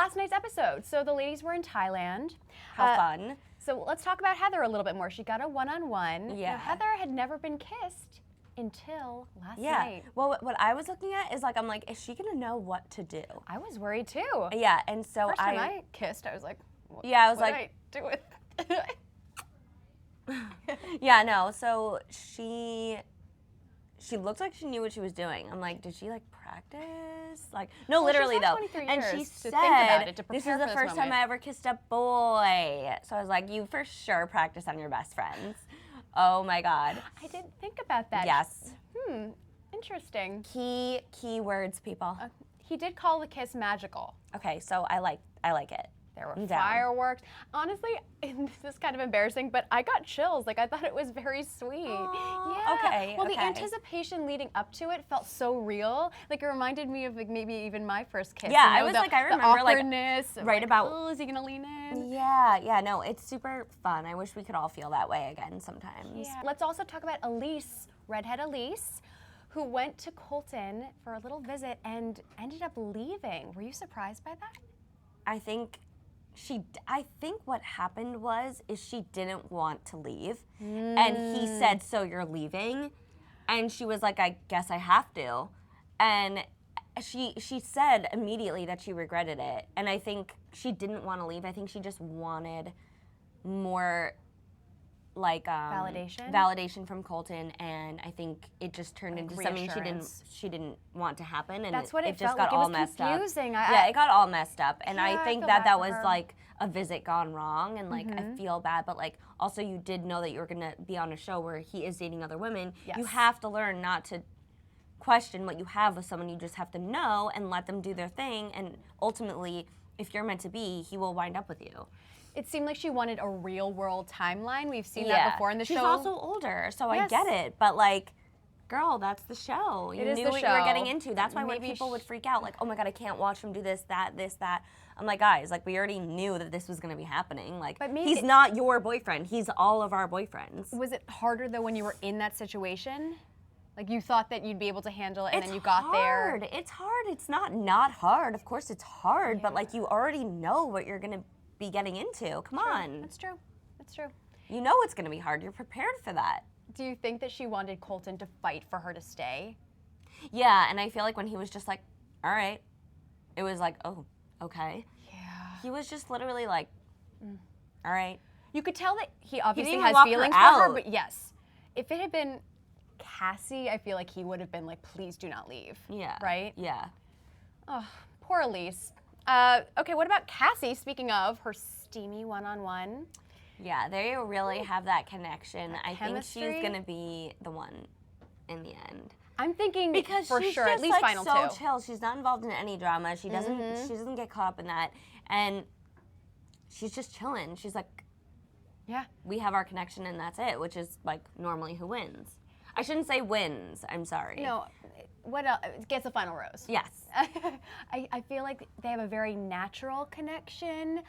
last night's episode. So the ladies were in Thailand. How fun. So let's talk about Heather a little bit more. She got a one-on-one. Yeah. Now, Heather had never been kissed until last night. Well, what I was looking at is like, I'm like, is she gonna know what to do? I was worried too. Yeah, and so First time I kissed, I was like, what, yeah, I was what like, do I do with yeah, no. So she looked like she knew what she was doing. I'm like, did she like practice? Like, no, Well, literally she's had though. 23 And years she to said, think about it, to this prepare is the for this first time moment. I ever kissed a boy. So I was like, you for sure practice on your best friends. Oh my God. I didn't think about that. Yes. Interesting. Key words, people. He did call the kiss magical. Okay, so I like it. There were I'm down. fireworks. Honestly, this is kind of embarrassing, but I got chills. Like, I thought it was very sweet. Aww, okay, Well, the okay. anticipation leading up to it felt so real. Like, it reminded me of like maybe even my first kiss. Yeah, you know, I was the, like, I the remember like awkwardness, right like, about. oh, is he gonna lean in? Yeah, no, it's super fun. I wish we could all feel that way again sometimes. Yeah. Let's also talk about Elyse, redhead Elyse, who went to Colton for a little visit and ended up leaving. Were you surprised by that? I think what happened is she didn't want to leave, and he said, "So you're leaving?" And she was like, "I guess I have to," and she said immediately that she regretted it, and I think she didn't want to leave. I think she just wanted more like validation from Colton, and I think it just turned into something she didn't want to happen, and that's what it just felt got like. all It was messed confusing. up. Yeah, it got all messed up, and Yeah, I I think feel that bad for was her. like a visit gone wrong, and like I feel bad, but like also you did know that you were gonna be on a show where he is dating other women. Yes. You have to learn not to question what you have with someone. You just have to know and let them do their thing, and ultimately, if you're meant to be, he will wind up with you. It seemed like she wanted a real world timeline. We've seen that before in the show. She's also older, so I Yes. get it. But like, girl, that's the show. You It is knew the what you were show. getting into. That's why when Maybe people would freak out, like, oh my God, I can't watch him do this, that. I'm like, guys, like we already knew that this was gonna be happening. Like, But maybe he's not your boyfriend. He's all of our boyfriends. Was it harder though when you were in that situation? Like you thought that you'd be able to handle it, and It's then you got there. It's hard. It's not hard. Of course, it's hard. But like, you already know what you're gonna be getting into. Come on. That's true. That's true. You know it's gonna be hard. You're prepared for that. Do you think that she wanted Colton to fight for her to stay? Yeah, and I feel like when he was just like, all right, it was like, oh, okay. Yeah. He was just literally like, all right. You could tell that he obviously even has walk her feelings for her, out. but yes. If it had been Cassie, I feel like he would have been like, please do not leave. Yeah. Right? Yeah. Oh, poor Elyse. Okay, what about Cassie? Speaking of her steamy one-on-one. Yeah, they really have that connection. I think chemistry. she's going to be the one in the end. I'm thinking Because for she's sure, just at least like final so two. chill. She's not involved in any drama. She doesn't get caught up in that. And she's just chilling. She's like, Yeah. we have our connection and that's it, which is like normally who wins. I shouldn't say wins. I'm sorry. No, what else? Gets a final rose. Yes. I feel like they have a very natural connection.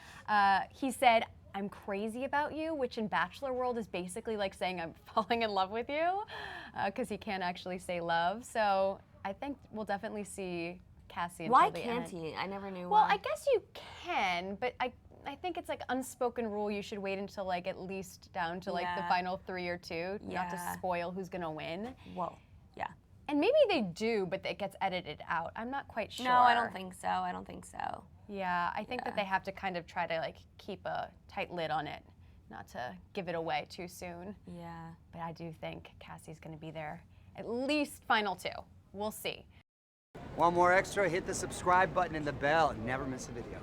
He said, I'm crazy about you, which in Bachelor world is basically like saying I'm falling in love with you, because he can't actually say love. So I think we'll definitely see Cassie until Why the can't end. he? I never knew Well, why. I guess you can, but I think it's like unspoken rule. You should wait until like at least down to like the Yeah. final 3 or 2, not to Yeah. spoil who's gonna win. Whoa. Yeah. And maybe they do, but it gets edited out. I'm not quite sure. No, I don't think so. Yeah, I think that Yeah. they have to kind of try to like keep a tight lid on it, not to give it away too soon. Yeah. But I do think Cassie's gonna be there at least final 2. We'll see. Want more extra? Hit the subscribe button and the bell and never miss a video.